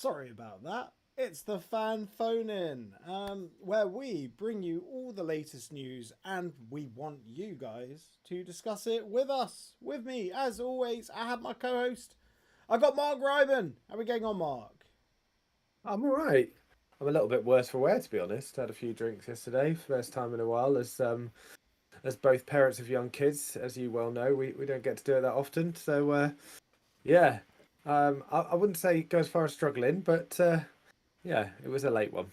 Sorry about that. It's the fan phone in, where we bring you all the latest news and we want you guys to discuss it with us. With me, as always, I have my co host. I got Mark Ryman. How are we getting on, Mark? I'm all right. I'm a little bit worse for wear, to be honest. Had a few drinks yesterday, first time in a while. As both parents of young kids, as you well know, we don't get to do it that often. Yeah, I wouldn't say go as far as struggling, but yeah, it was a late one.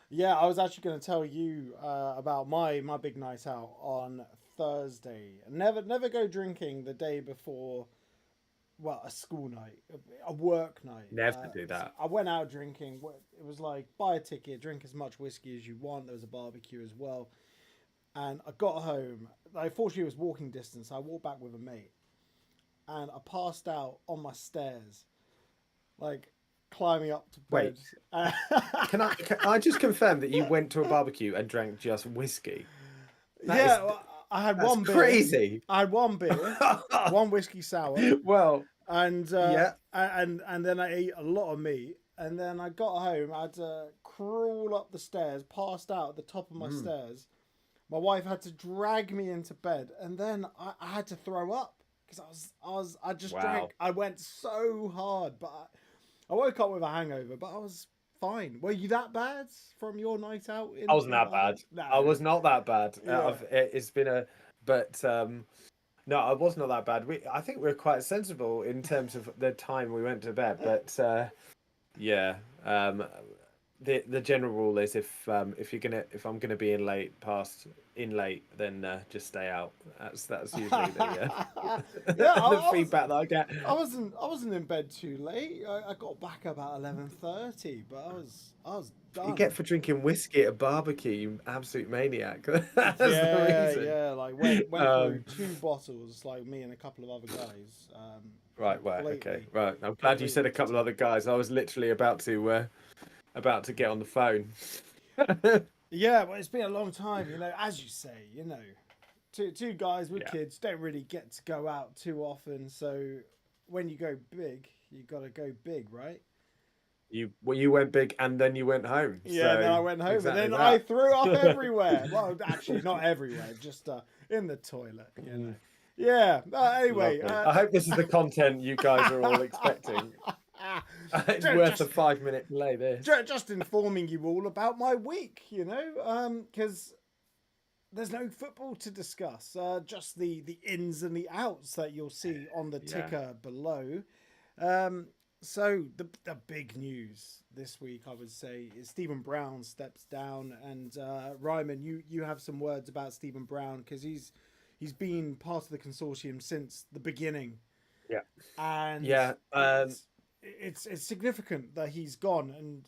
Yeah, I was actually going to tell you about my big night out on Thursday. Never go drinking the day before, well, a school night, a work night. Never do So that. I went out drinking. It was like buy a ticket, drink as much whiskey as you want. There was a barbecue as well, and I got home. I fortunately it was walking distance. I walked back with a mate, and I passed out on my stairs, like climbing up to bed. Wait, can I just confirm that you went to a barbecue and drank just whiskey? That Yeah, is well, I had that's one beer. crazy. I had one beer, one whiskey sour, Well, and yeah. then I ate a lot of meat. And then I got home. I had to crawl up the stairs, passed out at the top of my Mm, stairs. My wife had to drag me into bed, and then I had to throw up because I just drank. wow. I went so hard, but I woke up with a hangover, but I was fine. Were you that bad from your night out I in wasn't that London? bad. No. I was not that bad. Yeah. It's been a, but no, I was not that bad. I think we are quite sensible in terms of the time we went to bed. But yeah, the general rule is if I'm gonna be in late, then just stay out. That's usually the Yeah, the feedback that I get. I wasn't in bed too late. I got back about 11:30, but I was You get done. for drinking whiskey at a barbecue, you absolute maniac. That's the Yeah, reason. yeah. Like went through Um, two bottles, like me and a couple of other guys. right, okay, Completely, right. I'm glad you said completely a to couple of town. other guys. I was literally about to get on the phone. Yeah, well, it's been a long time, as you say, two guys with Yeah, kids don't really get to go out too often. So when you go big, you got to go big, right? you went big and then you went home. Yeah, and then So I went home, and exactly then I that. threw up everywhere. Well, actually, not everywhere, just in the toilet. Mm, Yeah. Anyway, lovely. I hope this is the content you guys are all expecting. It's worth a just 5 minute delay. This. just informing you all about my week. Because there's no football to discuss. Just the ins and the outs that you'll see on the Yeah. ticker below. Um, so the big news this week, I would say, is Stephen Brown steps down, and Ryman, you have some words about Stephen Brown because he's been part of the consortium since the beginning, Yeah. and Yeah. it's significant that he's gone, and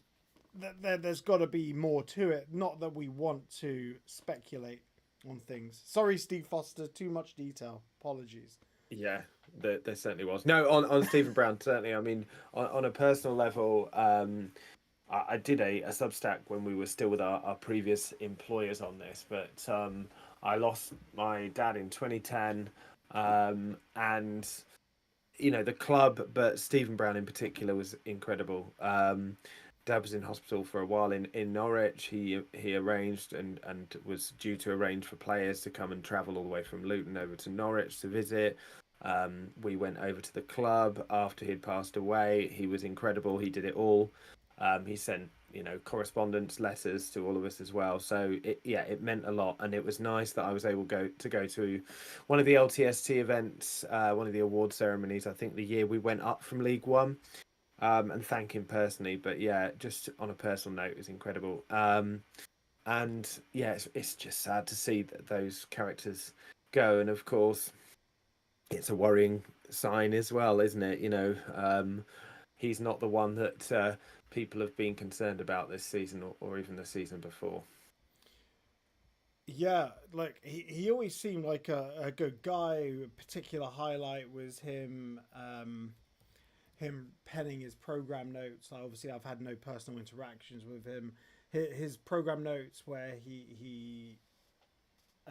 there's got to be more to it. Not that we want to speculate on things. Sorry, Steve Foster, too much detail. Apologies. Yeah, there certainly was. No, on Stephen Brown, certainly. I mean, on a personal level, I did a Substack when we were still with our previous employers on this, but I lost my dad in 2010, and the club, but Stephen Brown in particular was incredible. Dad was in hospital for a while in Norwich. He arranged and was due to arrange for players to come and travel all the way from Luton over to Norwich to visit. We went over to the club after he'd passed away. He was incredible. He did it all. He sent correspondence letters to all of us as well. So it meant a lot, and it was nice that I was able to go to one of the LTST events, one of the award ceremonies. I think the year we went up from League One, and thank him personally. But yeah, just on a personal note, it was incredible. And yeah, it's just sad to see that those characters go, and of course, it's a worrying sign as well, isn't it? He's not the one that people have been concerned about this season or even the season before. Yeah, like he always seemed like a good guy. A particular highlight was him penning his program notes. Obviously, I've had no personal interactions with him. His program notes where he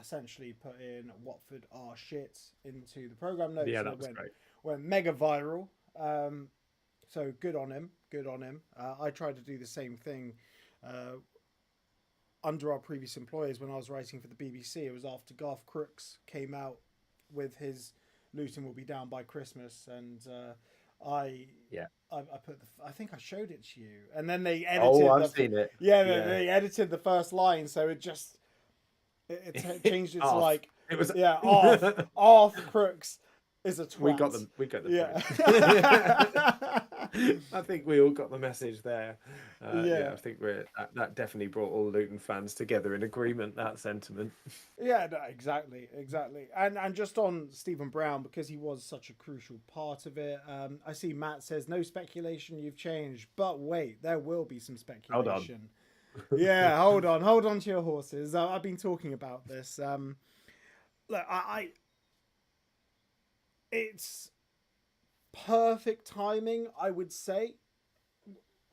essentially put in Watford are shit into the program notes, Yeah, and that it was great. went mega viral. Um, So good on him. Good on him. I tried to do the same thing uh, under our previous employers when I was writing for the BBC. It was after Garth Crooks came out with his Luton will be down by Christmas, and I Yeah. I put I think I showed it to you, and then they Oh, edited I've seen it. yeah, Yeah. they edited the first line, so it just changed it to Off. like It was. yeah, off Crooks is a We twat. got them. We got the Yeah. point. I think we all got the message there. Yeah. I think that definitely brought all Luton fans together in agreement. That sentiment. Yeah, no, exactly, exactly. And just on Stephen Brown, because he was such a crucial part of it, I see Matt says, no speculation, you've changed. But wait, there will be some Hold on. speculation. Yeah, hold on to your horses. I've been talking about this. Look, it's perfect timing, I would say.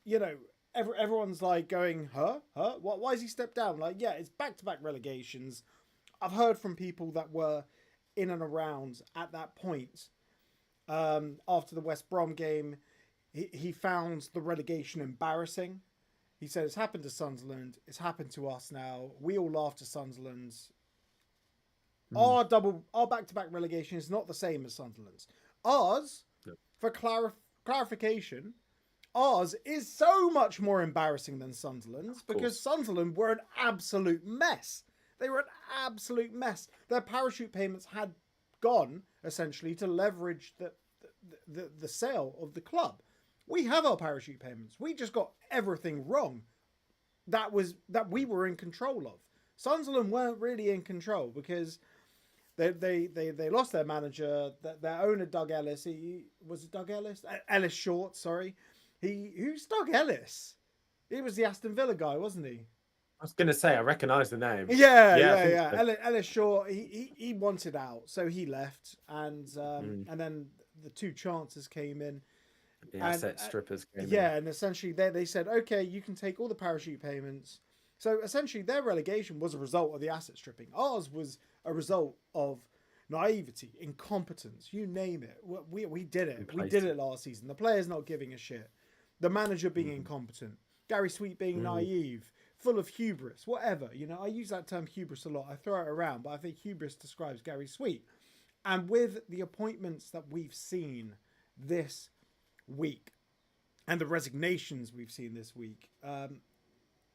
You know, everyone's like going, huh? What? Why has he stepped down? Like, yeah, it's back-to-back relegations. I've heard from people that were in and around at that point. After the West Brom game, he found the relegation embarrassing. He said it's happened to Sunderland. It's happened to us now. We all laughed at Sunderland. Our back-to-back relegation is not the same as Sunderland's. Ours, for clarification, ours is so much more embarrassing than Sunderland's because Sunderland were an absolute mess. They were an absolute mess. Their parachute payments had gone essentially to leverage the sale of the club. We have our parachute payments. We just got everything wrong. That we were in control of. Sunderland weren't really in control because they lost their manager. Their owner Doug Ellis. Was it Doug Ellis? Ellis Short. Sorry. Who's Doug Ellis? He was the Aston Villa guy, wasn't he? I was gonna say I recognise the name. Yeah. So. Ellis Shaw, he wanted out, so he left, and then the two chances came in. The asset strippers came in. Yeah, and essentially they said, okay, you can take all the parachute payments. So essentially their relegation was a result of the asset stripping. Ours was a result of naivety, incompetence, you name it. We did it. We did it last season. The players not giving a shit. The manager being incompetent. Gary Sweet being naive. Full of hubris, whatever. You know, I use that term hubris a lot. I throw it around, but I think hubris describes Gary Sweet. And with the appointments that we've seen this week and the resignations we've seen this week,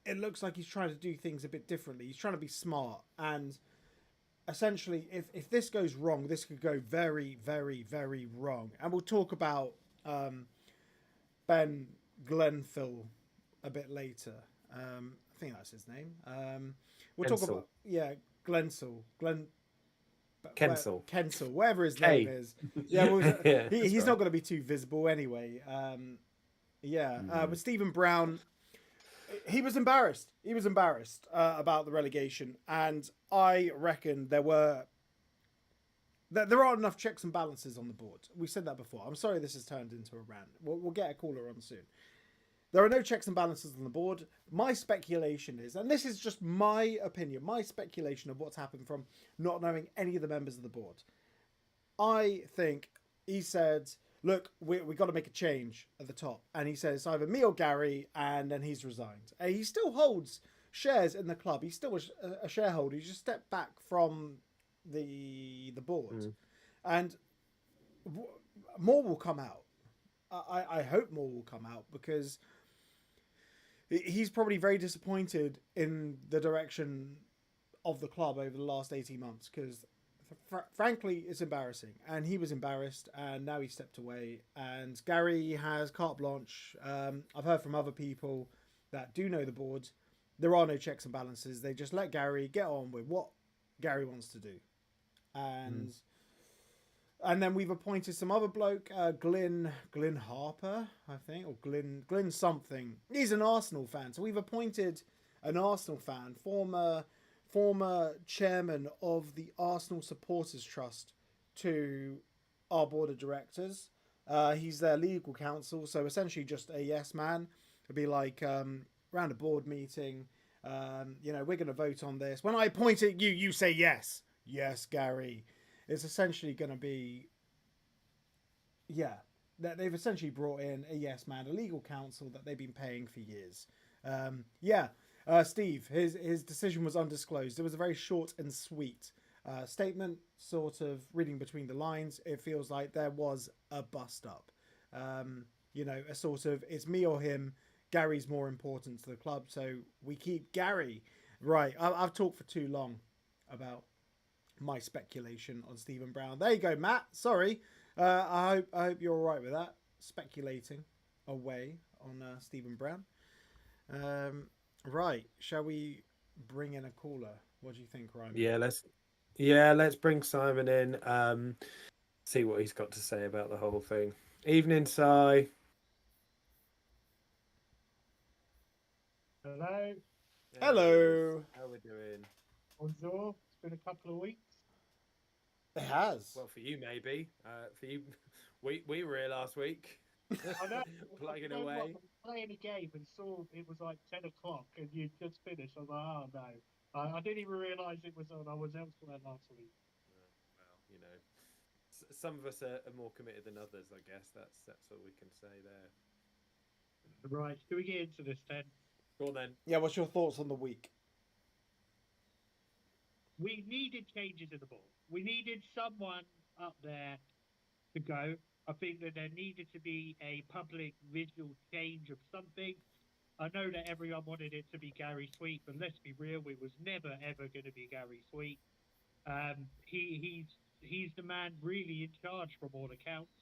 it looks like he's trying to do things a bit differently. He's trying to be smart. And essentially, if this goes wrong, this could go very, very, very wrong. And we'll talk about Ben Glenfill a bit later. I think that's his name. We'll talk about Glensel, Kensel, whatever his name is. Yeah, he's not going to be too visible anyway. But Stephen Brown, he was embarrassed. He was embarrassed about the relegation, and I reckon there aren't enough checks and balances on the board. We said that before. I'm sorry this has turned into a rant. We'll get a caller on soon. There are no checks and balances on the board. My speculation is, and this is just my opinion, my speculation of what's happened from not knowing any of the members of the board. I think he said, look, we got to make a change at the top. And he said it's either me or Gary, and then he's resigned. And he still holds shares in the club. He's still a shareholder. He just stepped back from the board. And more will come out. I hope more will come out because he's probably very disappointed in the direction of the club over the last 18 months because frankly it's embarrassing, and he was embarrassed, and now he stepped away, and Gary has carte blanche. I've heard from other people that do know the board, there are no checks and balances. They just let Gary get on with what Gary wants to do, and then we've appointed some other bloke, Glyn Harper, I think, or Glyn something. He's an Arsenal fan, so we've appointed an Arsenal fan, former chairman of the Arsenal Supporters Trust, to our board of directors. He's their legal counsel, so essentially just a yes man. It'd be like around a board meeting. We're going to vote on this. When I point at you, you say yes. Yes, Gary. It's essentially going to be, that they've essentially brought in a yes man, a legal counsel that they've been paying for years. Yeah, Steve, his decision was undisclosed. It was a very short and sweet statement, sort of reading between the lines. It feels like there was a bust up. A sort of it's me or him. Gary's more important to the club, so we keep Gary. Right, I've talked for too long about my speculation on Stephen Brown. There you go, Matt. Sorry. I hope you're all right with that. Speculating away on Stephen Brown. Right. Shall we bring in a caller? What do you think, Ryman? Let's bring Simon in. See what he's got to say about the whole thing. Evening, Si. Hello. Hello. How are we doing? Bonjour. It's been a couple of weeks. It has. Well, for you maybe. For you, we were here last week. I know. Plugging I know away. what, I was playing a game and saw it was like 10 o'clock and you just finished. I was like, oh no. I didn't even realise it was on. I was elsewhere last week. Well, some of us are more committed than others. I guess that's all we can say there. Right. Do we get into this then? Go on then. Yeah. What's your thoughts on the week? We needed changes in the ball. We needed someone up there to go. I think that there needed to be a public visual change of something. I know that everyone wanted it to be Gary Sweet, but let's be real, it was never ever going to be Gary Sweet. He's the man really in charge from all accounts.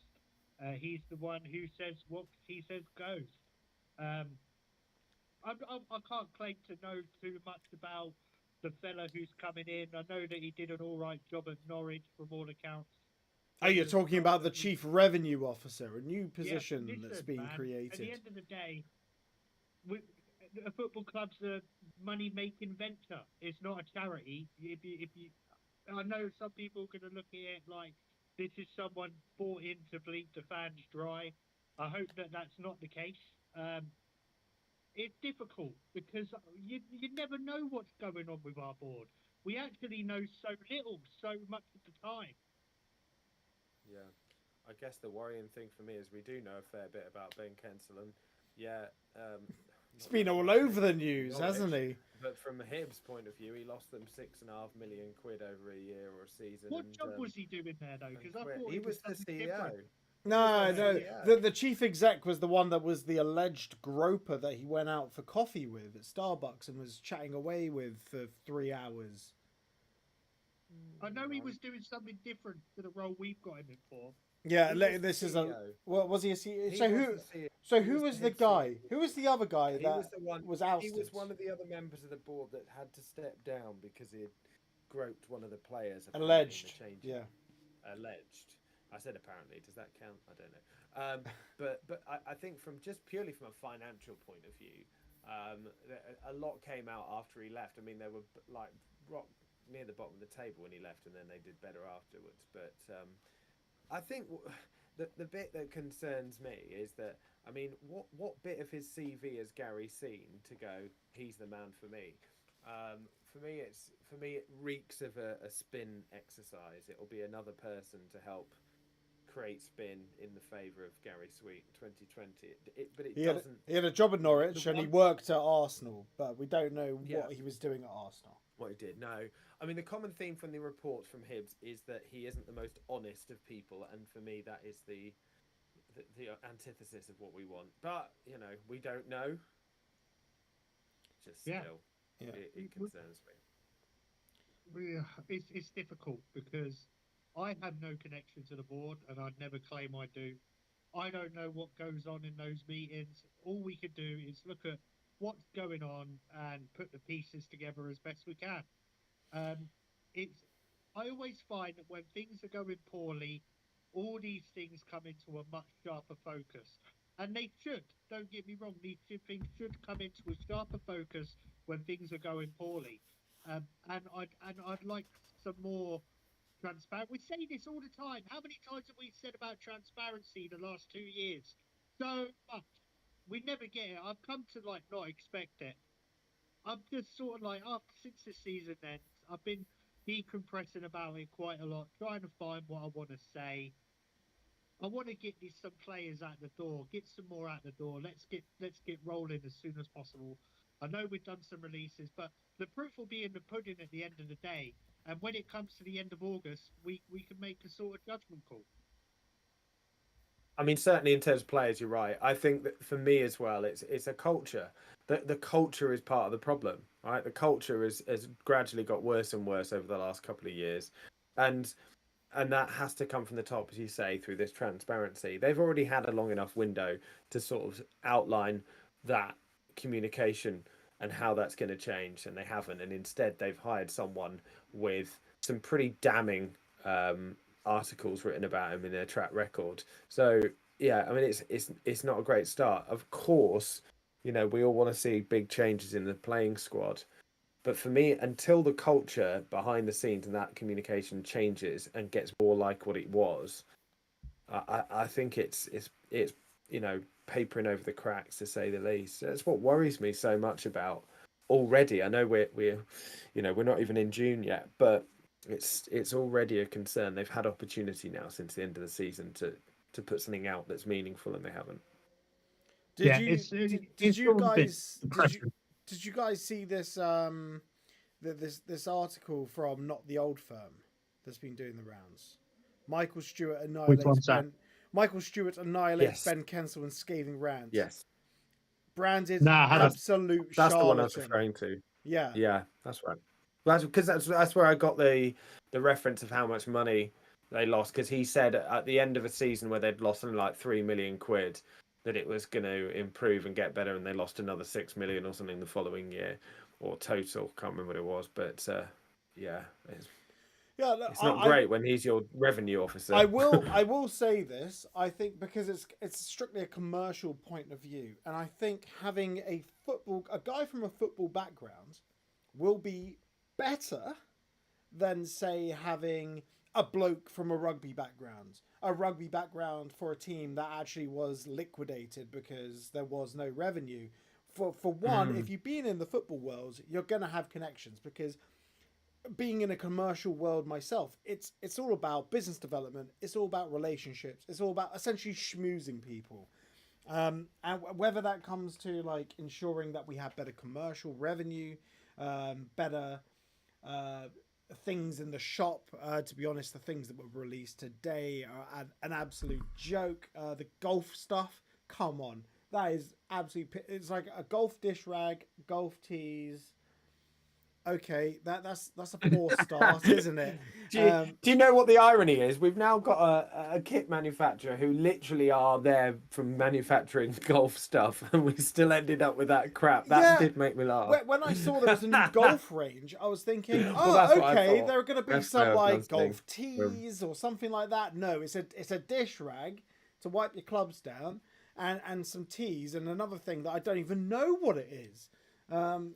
He's the one who says what he says goes. I can't claim to know too much about the fella who's coming in. I know that he did an all right job at Norwich from all accounts. Oh, you're talking about the Chief Revenue Officer, a new position that's being created. At the end of the day, a football club's a money-making venture. It's not a charity. I know some people are going to look at it like this is someone bought in to bleed the fans dry. I hope that that's not the case. It's difficult because you never know what's going on with our board. We actually know so little, so much of the time. Yeah, I guess the worrying thing for me is we do know a fair bit about Ben Kensel, and he's been all over the news, hasn't he? But from Hibs' point of view, he lost them £6.5 million over a year or a season. What job was he doing there though? Because I thought he was the CEO. Different. No. The chief exec was the one that was the alleged groper that he went out for coffee with at Starbucks and was chatting away with for 3 hours. I know he was doing something different to the role we've got him in for. Yeah, this is a. What was he a CEO? Who was the guy? Who was the other guy that was ousted? He was one of the other members of the board that had to step down because he had groped one of the players. Alleged. Yeah. Alleged. I said apparently. Does that count? I don't know. But I think purely from a financial point of view, a lot came out after he left. I mean, they were like rock near the bottom of the table when he left, and then they did better afterwards. But I think the bit that concerns me is that, I mean, what bit of his CV has Gary seen to go, he's the man for me? For me, it reeks of a spin exercise. It'll be another person to help create spin in the favour of Gary Sweet in 2020. He had a job at Norwich and he worked at Arsenal, but we don't know what he was doing at Arsenal. What he did, no. I mean, the common theme from the reports from Hibs is that he isn't the most honest of people, and for me, that is the antithesis of what we want. But we don't know. Just still, it concerns me. It's difficult because I have no connection to the board, and I'd never claim I do. I don't know what goes on in those meetings. All we can do is look at what's going on and put the pieces together as best we can. I always find that when things are going poorly, all these things come into a much sharper focus. And they should, don't get me wrong, these things should come into a sharper focus when things are going poorly. And I'd like some more transparent. We say this all the time. How many times have we said about transparency the last 2 years? So much. We never get it. I've come to not expect it. I'm just sort of since the season ends, I've been decompressing about it quite a lot, trying to find what I want to say. I want to get some players out the door, get some more out the door. Let's get rolling as soon as possible. I know we've done some releases, but the proof will be in the pudding at the end of the day. And when it comes to the end of August, we can make a sort of judgment call. I mean, certainly in terms of players, you're right. I think that for me as well, it's a culture. The culture is part of the problem, right? The culture has gradually got worse and worse over the last couple of years, and that has to come from the top, as you say, through this transparency. They've already had a long enough window to sort of outline that communication and how that's going to change, and they haven't. And instead, they've hired someone with some pretty damning articles written about him in their track record. So yeah, I mean, it's not a great start. Of course, you know, we all want to see big changes in the playing squad. But for me, until the culture behind the scenes and that communication changes and gets more like what it was, I think it's you know, papering over the cracks, to say the least. That's what worries me so much about already. I know we're you know, we're not even in June yet, but it's already a concern. They've had opportunity now since the end of the season to put something out that's meaningful, and they haven't. Did Yeah, you it's did it's you all a bit guys depressing. did you guys see this this article from Not the Old Firm that's been doing the rounds? Michael Stewart Which annihilates one's that? Ben. Michael Stewart annihilates Yes, Ben Kensel in scathing rant. yes, Branded Nah, I haven't. absolute that's the one I was charlatan. referring to. Yeah, Yeah, that's right. That's because that's where I got the reference of how much money they lost. Because he said at the end of a season where they'd lost something like 3 million quid, that it was going to improve and get better, and they lost another 6 million or something the following year, or total. Can't remember what it was, but yeah, yeah. Look, it's not great when he's your revenue officer. I will say this. I think because it's strictly a commercial point of view, and I think having a guy from a football background will be better than say having a bloke from a rugby background. A rugby background for a team that actually was liquidated because there was no revenue. For one, if Mm. you've been in the football world, you're gonna have connections because being in a commercial world myself, it's all about business development. It's all about relationships. It's all about essentially schmoozing people. And whether that comes to like ensuring that we have better commercial revenue, better uh, things in the shop. To be honest, the things that were released today are an absolute joke. The golf stuff, come on, that is absolutely. It's like a golf dish rag, golf tees. Okay, that's a poor start, isn't it? Do you know what the irony is? We've now got a kit manufacturer who literally are there from manufacturing golf stuff, and we still ended up with that crap. That Yeah. did make me laugh. When I saw there was a new golf range, I was thinking, Well, that's oh, what I okay, thought. there are going to be That's why some I was like listening. golf tees or something like that. No, it's a dish rag to wipe your clubs down, and some tees and another thing that I don't even know what it is.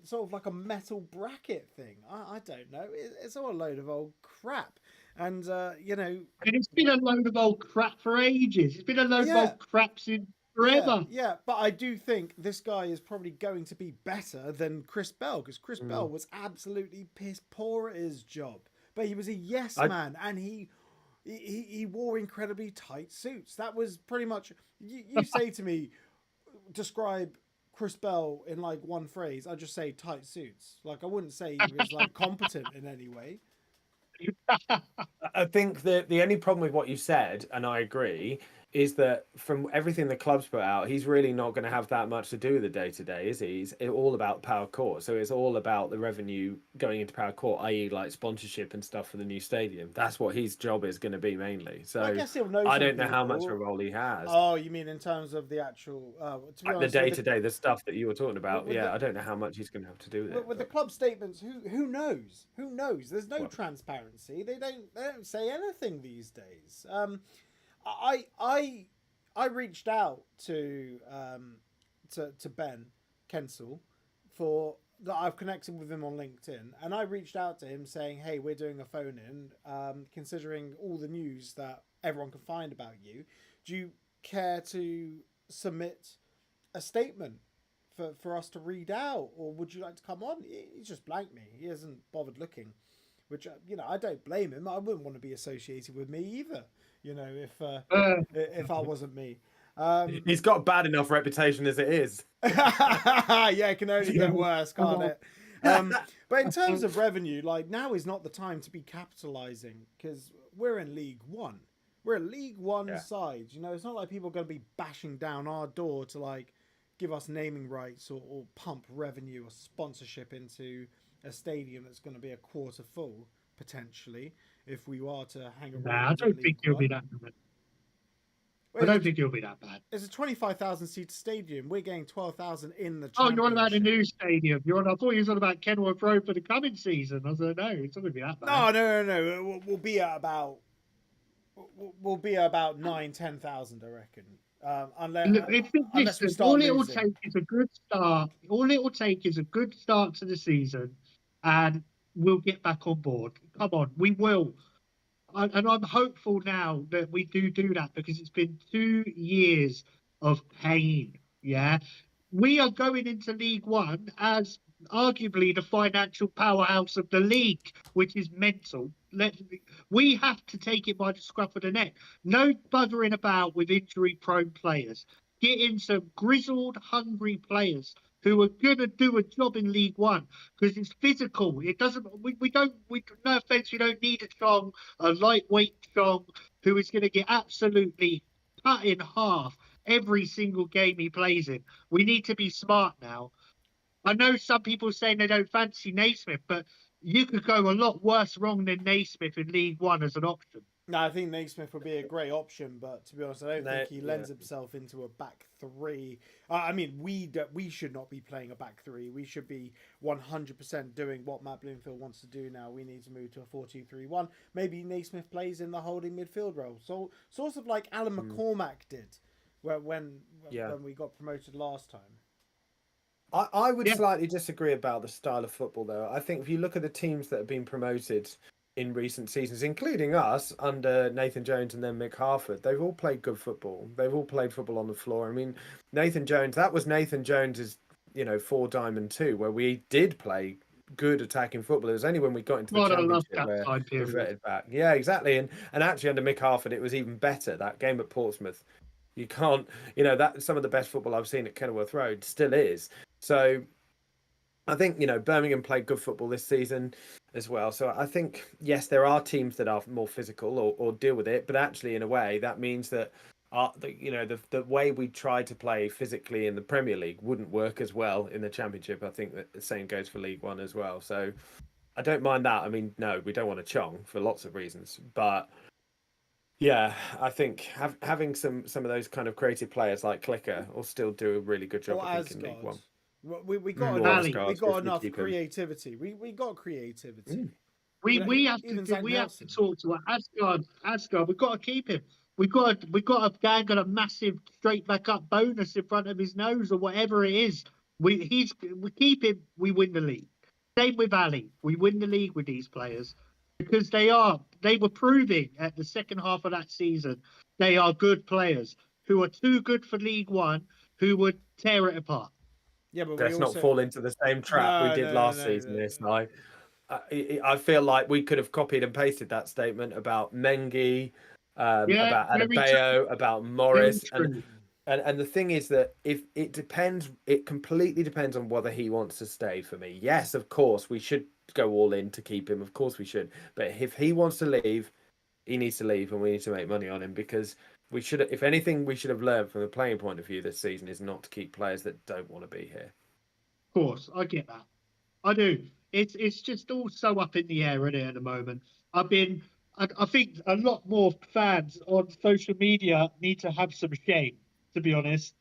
Sort of like a metal bracket thing. I don't know. It's all a load of old crap, and you know, And it's been a load of old crap for ages. It's been a load of yeah. old crap since Yeah, forever. yeah, but I do think this guy is probably going to be better than Chris Bell because Chris Bell Mm. was absolutely piss poor at his job, but he was a yes I man and he wore incredibly tight suits. That was pretty much you say to me, describe Chris Bell in like one phrase. I just say tight suits. Like I wouldn't say he was like competent in any way. I think that the only problem with what you said, and I agree, is that from everything the club's put out, he's really not going to have that much to do with the day to day, is he? He's all about Power Court. So it's all about the revenue going into Power Court, i.e., like sponsorship and stuff for the new stadium. That's what his job is going to be mainly. I So guess he'll know I some don't know how much of a people. role he has. Oh, you mean in terms of the actual? To be Like the honest, day to day, the stuff that you were talking about, with the yeah, I don't know how much he's going to have to do with it. with the But club statements, who knows? Who knows? There's no well, transparency. They don't say anything these days. I I I reached out to Ben Kensel for that I've connected with him on LinkedIn, and I reached out to him saying, "Hey, we're doing a phone in. Considering all the news that everyone can find about you, do you care to submit a statement for us to read out, or would you like to come on?" He's just blanked me. He hasn't bothered looking. which I don't blame him. I wouldn't want to be associated with me either. If I wasn't me. He's got a bad enough reputation as it is. Yeah, it can only get worse, can't it? But in terms of revenue, like now is not the time to be capitalizing because we're in League One. We're a League One side. It's not like people are going to be bashing down our door to like give us naming rights or pump revenue or sponsorship into a stadium that's going to be a quarter full potentially if we are to hang around. Nah, I don't think you'll be that bad. I don't think you'll be that bad. It's a 25,000 seat stadium. We're getting 12,000 in the championship. Oh, you're on about the new stadium. I thought you were on about Kenilworth Road for the coming season. I was like, no, it's not going to be that bad. No. We'll be at about 9,000-10,000, I reckon. Unless we start all losing. it will take is a good start. All it will take is a good start to the season, and we'll get back on board. Come on, we will. And I'm hopeful now that we do that because it's been 2 years of pain. Yeah, we are going into League One as arguably the financial powerhouse of the league, which is mental. We have to take it by the scruff of the neck. No bothering about with injury-prone players. Get in some grizzled, hungry players who are going to do a job in League One because it's physical. It doesn't. No offense, we don't need a lightweight Chong who is going to get absolutely cut in half every single game he plays in. We need to be smart now. I know some people saying they don't fancy Naismith, but you could go a lot worse wrong than Naismith in League One as an option. No, I think Naismith would be a great option, but to be honest, I don't think he lends himself into a back three. I mean, we should not be playing a back three. We should be 100% doing what Matt Bloomfield wants to do now. We need to move to a 4-2-3-1. Maybe Naismith plays in the holding midfield role. So sort of like Alan McCormack did when we got promoted last time. I would slightly disagree about the style of football, though. I think if you look at the teams that have been promoted in recent seasons, including us under Nathan Jones and then Mick Harford, they've all played good football. They've all played football on the floor. I mean, that was Nathan Jones's, 4-diamond 2, where we did play good attacking football. It was only when we got into the championship where we reverted back. Yeah, exactly. And actually under Mick Harford, it was even better. That game at Portsmouth, you can't, that some of the best football I've seen at Kenilworth Road still is. So I think, Birmingham played good football this season as well. So I think, yes, there are teams that are more physical or deal with it. But actually, in a way, that means that, the way we try to play physically in the Premier League wouldn't work as well in the Championship. I think that the same goes for League One as well. So I don't mind that. I mean, no, we don't want a Chong for lots of reasons. But yeah, I think having some of those kind of creative players like Clicker will still do a really good job, I think, in League One. We got enough creativity. We got creativity. We have to talk to Asgard. We've got to keep him. We got a gang got a massive straight back up bonus in front of his nose or whatever it is. We keep him. We win the league. Same with Ali. We win the league with these players because they were proving at the second half of that season they are good players who are too good for League One, who would tear it apart. Yeah, but let's not fall into the same trap we did last season. I feel like we could have copied and pasted that statement about Mengi, about Adebayo, about Morris, and the thing is that if it completely depends on whether he wants to stay. For me, yes, of course we should go all in to keep him. Of course we should, but if he wants to leave, he needs to leave, and we need to make money on him because. We should, if anything, we should have learned from the playing point of view this season is not to keep players that don't want to be here. Of course, I get that. I do. It's just all so up in the air, isn't it, at the moment? I think a lot more fans on social media need to have some shame, to be honest.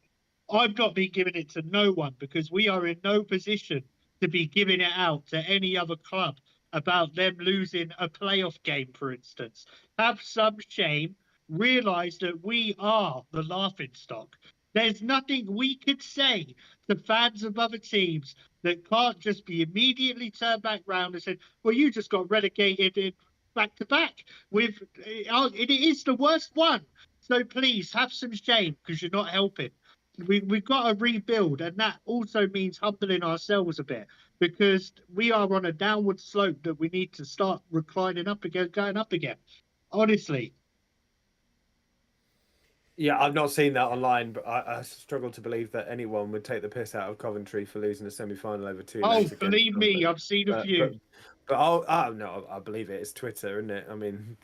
I've not been giving it to no one because we are in no position to be giving it out to any other club about them losing a playoff game, for instance. Have some shame. Realise that we are the laughing stock. There's nothing we could say to fans of other teams that can't just be immediately turned back round and said, well, you just got relegated in back to back. It is the worst one. So please have some shame because you're not helping. We've got to rebuild, and that also means humbling ourselves a bit. because we are on a downward slope that we need to start reclining up again, going up again. Honestly. Yeah, I've not seen that online, but I struggle to believe that anyone would take the piss out of Coventry for losing a semi-final over 2 Oh, legs against believe them. me, I've seen a But few. oh no, I believe it. It's Twitter, isn't it? I mean,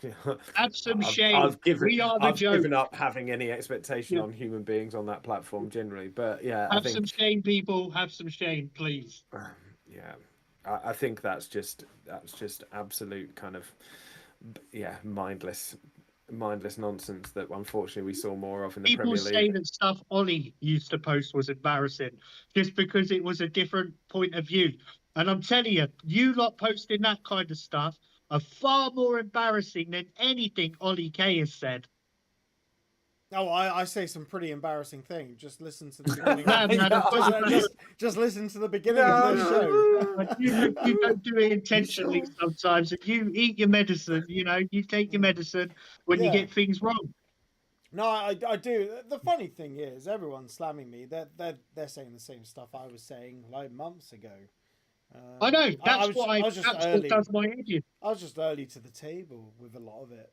Have some I've, shame. I've given We are the I've joke. given up having any expectation Yeah. on human beings on that platform generally. But yeah, I Have think some shame, people. Have some shame, please. yeah, I think that's just absolute kind of mindless nonsense that unfortunately we saw more of in the People Premier say League. that stuff Ollie used to post was embarrassing just because it was a different point of view. And I'm telling you, you lot posting that kind of stuff are far more embarrassing than anything Ollie K has said. Oh, I say some pretty embarrassing things. Just listen to the beginning of Man, man, just listen to the beginning of this show. No. you don't do it intentionally Sure. sometimes. If you eat your medicine, you take your medicine when you Yeah. get things wrong. No, I do. The funny thing is, everyone's slamming me. They're saying the same stuff I was saying like months ago. I know. I was I was just That's what early. does my head in. I was just early to the table with a lot of it.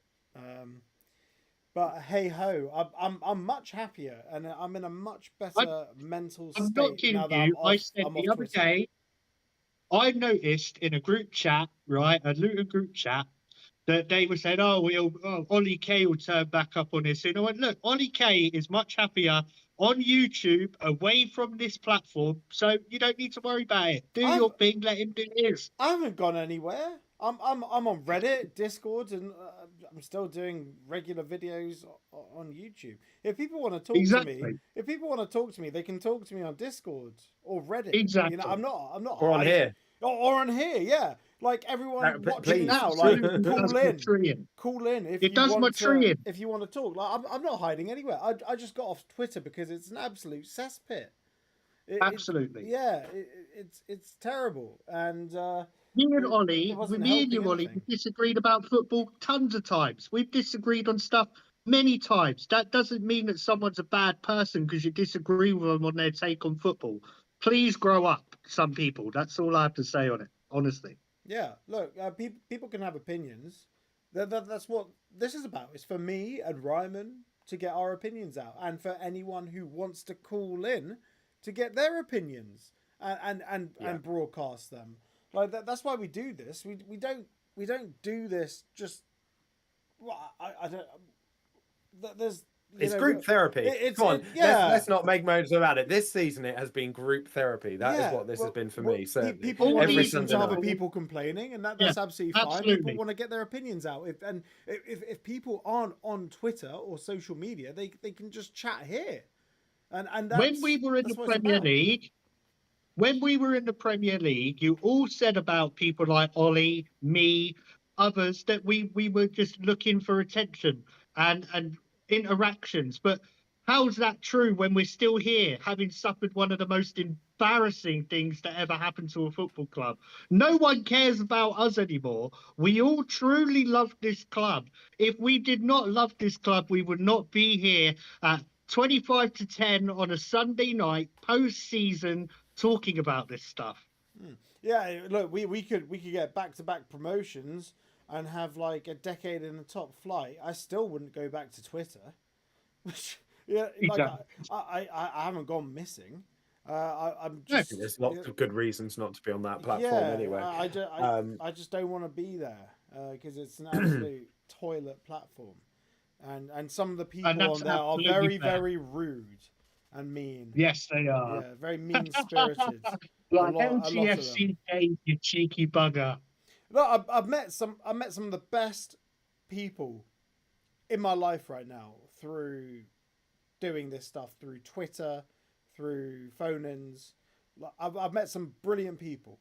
But hey ho, I'm much happier and I'm in a much better mental I'm not state kidding now that you. I said I'm the off other Twitter. day, I noticed in a group chat, right, a Luton group chat, that they were saying, Ollie K will turn back up on this. And I went, look, Ollie K is much happier on YouTube away from this platform. So you don't need to worry about it. Do I've your thing, let him do his. I haven't gone anywhere. I'm on Reddit, Discord, and I'm still doing regular videos on YouTube. If people want to talk to me, Exactly. they can talk to me on Discord or Reddit. You know, Exactly. I'm not Or on hiding. here. Or on here, yeah. Like everyone watching Please. now, like Absolutely does my tree in. call in It does my tree in. if you want to talk. Like I'm not hiding anywhere. I just got off Twitter because it's an absolute cesspit. Absolutely. It's terrible, and it wasn't Me and helping you, Ollie, we anything. disagreed about football tons of times. We've disagreed on stuff many times. That doesn't mean that someone's a bad person because you disagree with them on their take on football. Please grow up, some people. That's all I have to say on it, honestly. Yeah, look, people can have opinions. That's what this is about. It's for me and Ryman to get our opinions out, and for anyone who wants to call in to get their opinions and broadcast them. Like that's why we do this. We don't do this just. Well, I don't. There's It's group therapy. Come on, let's not make moans about it. This season it has been group therapy. That is what this has been for me. Certainly, people want to every listen to Sunday other night. people complaining, and that's absolutely fine. absolutely. People want to get their opinions out. If people aren't on Twitter or social media, they can just chat here. And that's, When we were in the that's what it's Premier about. League, when we were in the Premier League, you all said about people like Ollie, me, others that we were just looking for attention and interactions. But how's that true when we're still here, having suffered one of the most embarrassing things that ever happened to a football club? No one cares about us anymore. We all truly love this club. If we did not love this club, we would not be here at 25 to 10 on a Sunday night post-season talking about this stuff. Yeah, look, we could get back to back promotions and have like a decade in the top flight. I still wouldn't go back to Twitter. Yeah, like I haven't gone missing. I'm just There's lots of good reasons not to be on that platform yeah, anyway. I just don't want to be there because it's an absolute toilet platform, and some of the people And that's on there are absolutely very fair. very rude and mean. Yes, they are. Yeah, very mean spirited. Like a lot of them. LTFCK, you cheeky bugger. No, I've met some of the best people in my life right now through doing this stuff through Twitter, through phone-ins. I've met some brilliant people,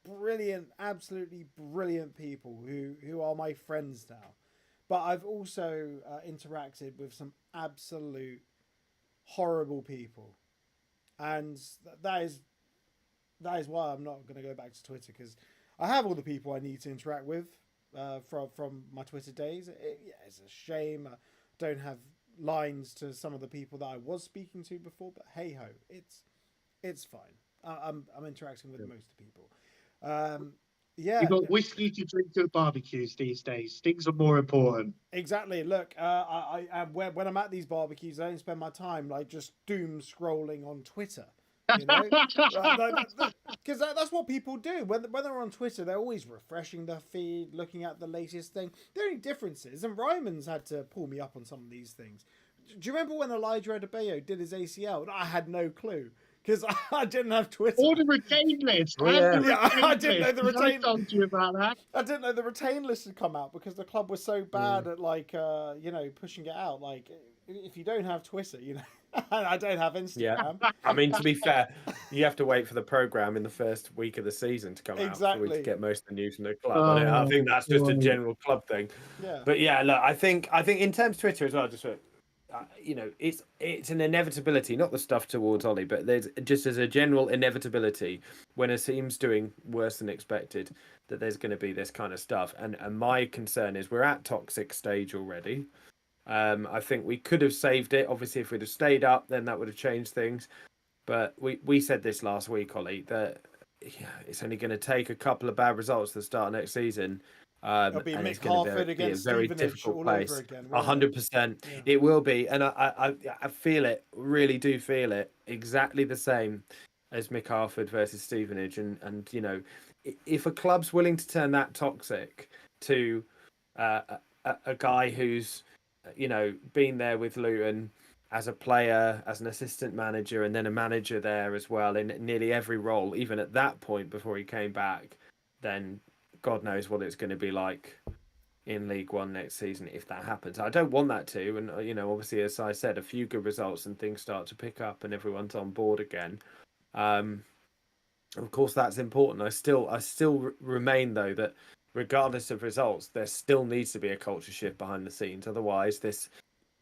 brilliant, absolutely brilliant people who are my friends now. But I've also interacted with some absolute horrible people, and that is why I'm not going to go back to Twitter, because I have all the people I need to interact with from my Twitter days. It's a shame I don't have lines to some of the people that I was speaking to before, but hey ho, it's fine. I'm interacting with most people. Yeah, You've got whiskey to drink at barbecues these days. Things are more important. exactly. Look, when I'm at these barbecues, I don't spend my time like just doom scrolling on Twitter. You know, because that's what people do when they're on Twitter. They're always refreshing their feed, looking at the latest thing. The only difference is, and Ryman's had to pull me up on some of these things. Do you remember when Elijah Adebayo did his ACL? I had no clue because I didn't have Twitter. Or the retain list. Oh, yeah. I didn't know the retain. I told you about that. I didn't know the retain list had come out because the club was so bad at like pushing it out. Like if you don't have Twitter, I don't have Instagram. Yeah. I mean, to be fair, you have to wait for the program in the first week of the season to come out for we to get most of the news from the club. I think that's just a general club thing. Yeah. But yeah, look, I think in terms of Twitter as well, just it's an inevitability, not the stuff towards Ollie, but there's just as a general inevitability when a team's doing worse than expected that there's going to be this kind of stuff. And my concern is we're at toxic stage already. I think we could have saved it. Obviously, if we'd have stayed up, then that would have changed things. But we said this last week, Ollie, that it's only going to take a couple of bad results to start next season. It'll be and Mick it's going to Harford be a against very Stevenage difficult all place. over again. 100%, it will be, and I feel it, really do feel it, exactly the same as Mick Harford versus Stevenage, and if a club's willing to turn that toxic to a guy who's been there with Luton as a player, as an assistant manager, and then a manager there as well in nearly every role, even at that point before he came back, then God knows what it's going to be like in League One next season if that happens. I don't want that to, and obviously, as I said, a few good results and things start to pick up and everyone's on board again. Of course, that's important. I still remain though that regardless of results, there still needs to be a culture shift behind the scenes. Otherwise, this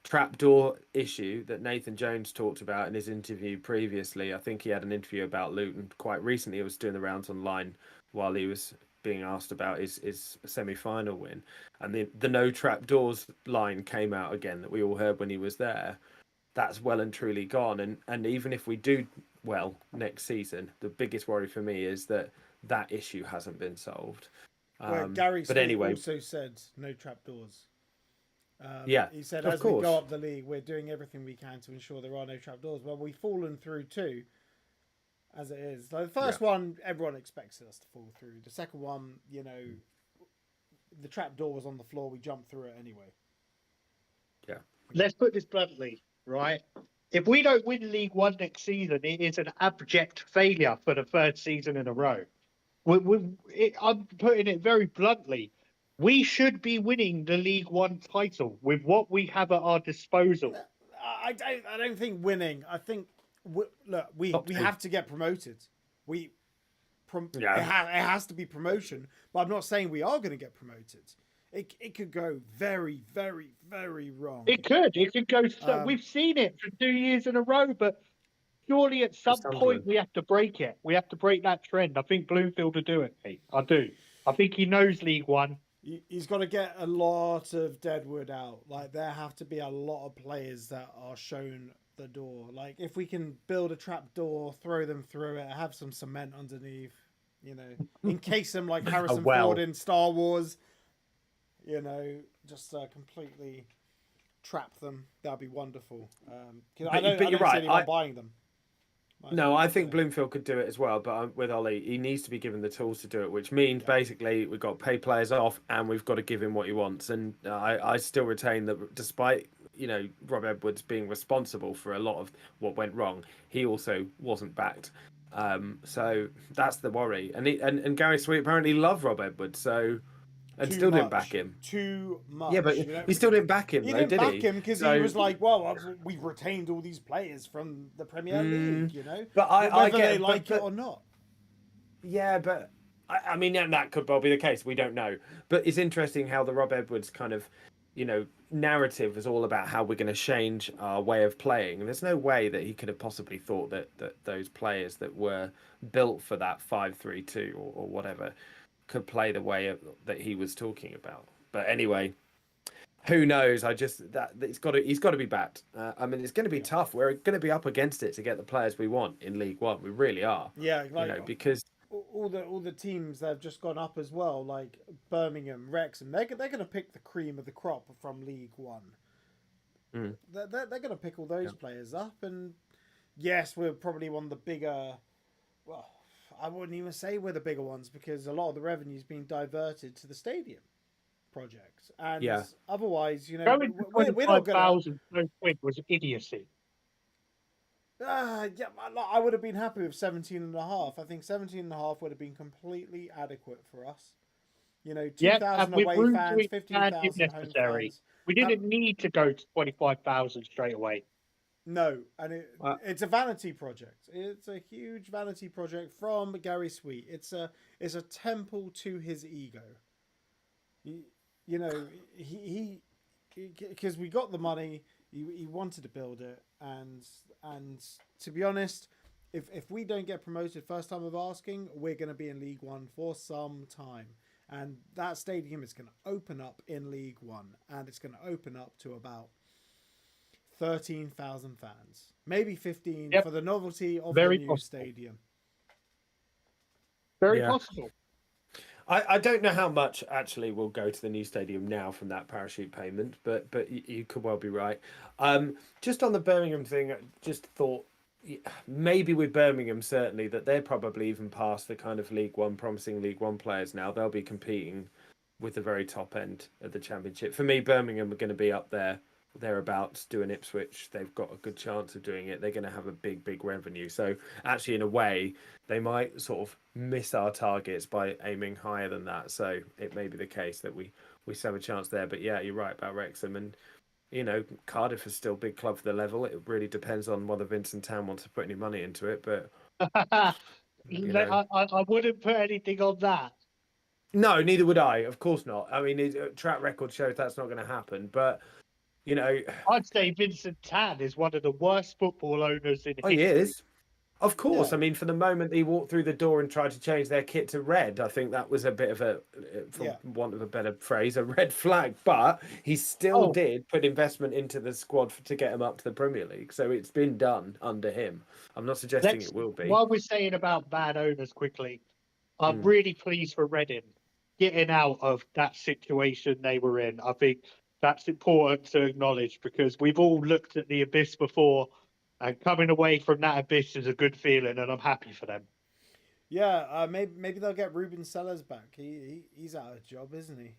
trapdoor issue that Nathan Jones talked about in his interview previously, I think he had an interview about Luton quite recently. He was doing the rounds online while he was being asked about his semi-final win, and the no trapdoors line came out again that we all heard when he was there. That's well and truly gone, and even if we do well next season, the biggest worry for me is that issue hasn't been solved. Gary but anyway, also said no trapdoors. He said of as course. we go up the league, we're doing everything we can to ensure there are no trapdoors. Well, we've fallen through two, as it is. Like the first one, everyone expected us to fall through. The second one, the trapdoor was on the floor. We jumped through it anyway. Yeah. Let's put this bluntly, right? If we don't win League One next season, it is an abject failure for the third season in a row. I'm putting it very bluntly. We should be winning the League One title with what we have at our disposal. I don't think winning. I think we have to get promoted. It has to be promotion. But I'm not saying we are going to get promoted. It could go very, very, very wrong. It could go. We've seen it for 2 years in a row, but surely at some point we have to break it. We have to break that trend. I think Bloomfield will do it, Pete. I do. I think he knows League One. He's got to get a lot of deadwood out. Like there have to be a lot of players that are shown the door. Like if we can build a trap door, throw them through it, have some cement underneath, encase them like Harrison Ford in Star Wars. Just completely trap them. That'd be wonderful. I don't see anyone buying them. No, I think Bloomfield could do it as well, but with Ollie, he needs to be given the tools to do it, which means basically we've got to pay players off and we've got to give him what he wants. And I still retain that despite, Rob Edwards being responsible for a lot of what went wrong, he also wasn't backed. So that's the worry. And Gary Sweet apparently loved Rob Edwards, so... And still didn't back him. Too much. Yeah, but he still didn't back him, he though, didn't did back he? him because he was like, well, we've retained all these players from the Premier League, But whether they like it or not. Yeah, but I mean, that could well be the case. We don't know. But it's interesting how the Rob Edwards kind of, narrative was all about how we're going to change our way of playing. And there's no way that he could have possibly thought that those players that were built for that 5-3-2 or whatever could play the way that he was talking about. But anyway, who knows? I just that he's got to be backed. I mean, it's going to be tough. We're going to be up against it to get the players we want in League One. We really are. Yeah, You like know, because all the teams that have just gone up as well, like Birmingham, Wrexham, they're going to pick the cream of the crop from League One. Mm. They're going to pick all those Yeah. players up, and yes, we're probably one of the bigger. Well, I wouldn't even say we're the bigger ones because a lot of the revenue's been diverted to the stadium project, and Yeah. otherwise, you know, Going to we're not going to. 25,000 so quick was idiocy. Yeah, I would have been happy with 17 and a half. I think 17 and a half would have been completely adequate for us. You know, Yep, 2,000 and with away room to fans, expand if 15,000 home necessary. fans. We didn't need to go to 25,000 straight away. No, and Uh, it's a vanity project. It's a huge vanity project from Gary Sweet. It's a temple to his ego. You know, he because we got the money, he wanted to build it, and to be honest, if we don't get promoted first time of asking, we're going to be in League One for some time, and that stadium is going to open up in League One, and it's going to open up to about 13,000 fans, maybe 15 Yep. for the novelty of Very the new possible. stadium. Very Yeah. possible. I don't know how much actually will go to the new stadium now from that parachute payment, but you could well be right. Just on the Birmingham thing, I just thought maybe with Birmingham certainly that they're probably even past the kind of League One promising League One players now. They'll be competing with the very top end of the Championship. For me, Birmingham are going to be up there thereabouts doing Ipswich. They've got a good chance of doing it. They're going to have a big revenue. So actually, in a way, they might sort of miss our targets by aiming higher than that. So it may be the case that we still have a chance there. But yeah, you're right about Wrexham, and you know, Cardiff is still a big club for the level. It really depends on whether Vincent Town wants to put any money into it. But you know, I wouldn't put anything on that. no, neither would I. Of course not. I mean, his track record shows that's not going to happen. But you know, I'd say Vincent Tan is one of the worst football owners in he history. is. Of course. Yeah. I mean, from the moment he walked through the door and tried to change their kit to red, I think that was a bit of a, for Yeah. want of a better phrase, a red flag. But he still did put investment into the squad to get him up to the Premier League. So it's been done under him. I'm not suggesting it will be. While we're saying about bad owners quickly, I'm Mm. really pleased for Reading getting out of that situation they were in. I think that's important to acknowledge because we've all looked at the abyss before, and coming away from that abyss is a good feeling, and I'm happy for them. Yeah, maybe they'll get Ruben Sellers back. He's out of a job, isn't he?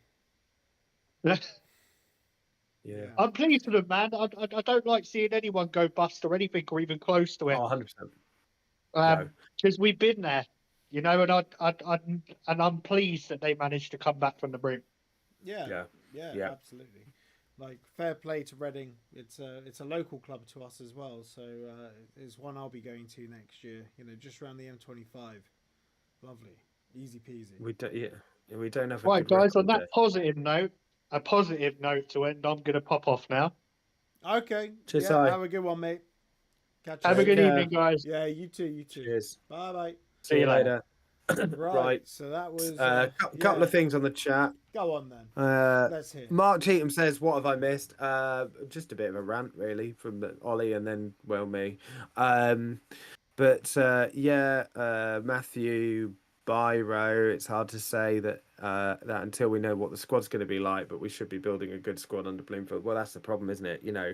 Yeah. I'm pleased for them, man. I don't like seeing anyone go bust or anything or even close to it. Oh, 100%. Because we've been there, you know, and I'm pleased that they managed to come back from the brink. Yeah, absolutely. Like fair play to Reading. It's a local club to us as well, so it's one I'll be going to next year. You know, just around the M25. Lovely, easy peasy. We don't have a Right, good guys. On record that there. positive note to end, I'm going to pop off now. Okay. Cheers, yeah, Si. have a good one, mate. Catch you Have a later. good evening, guys. Yeah, you too. Cheers. Bye bye. See you later. Right. So that was couple of things on the chat. Go on then. Let's hear. Mark Cheatham says, "What have I missed?" Just a bit of a rant, really, from Ollie and then me. Matthew Byro. It's hard to say that until we know what the squad's going to be like, but we should be building a good squad under Bloomfield. Well, that's the problem, isn't it? You know,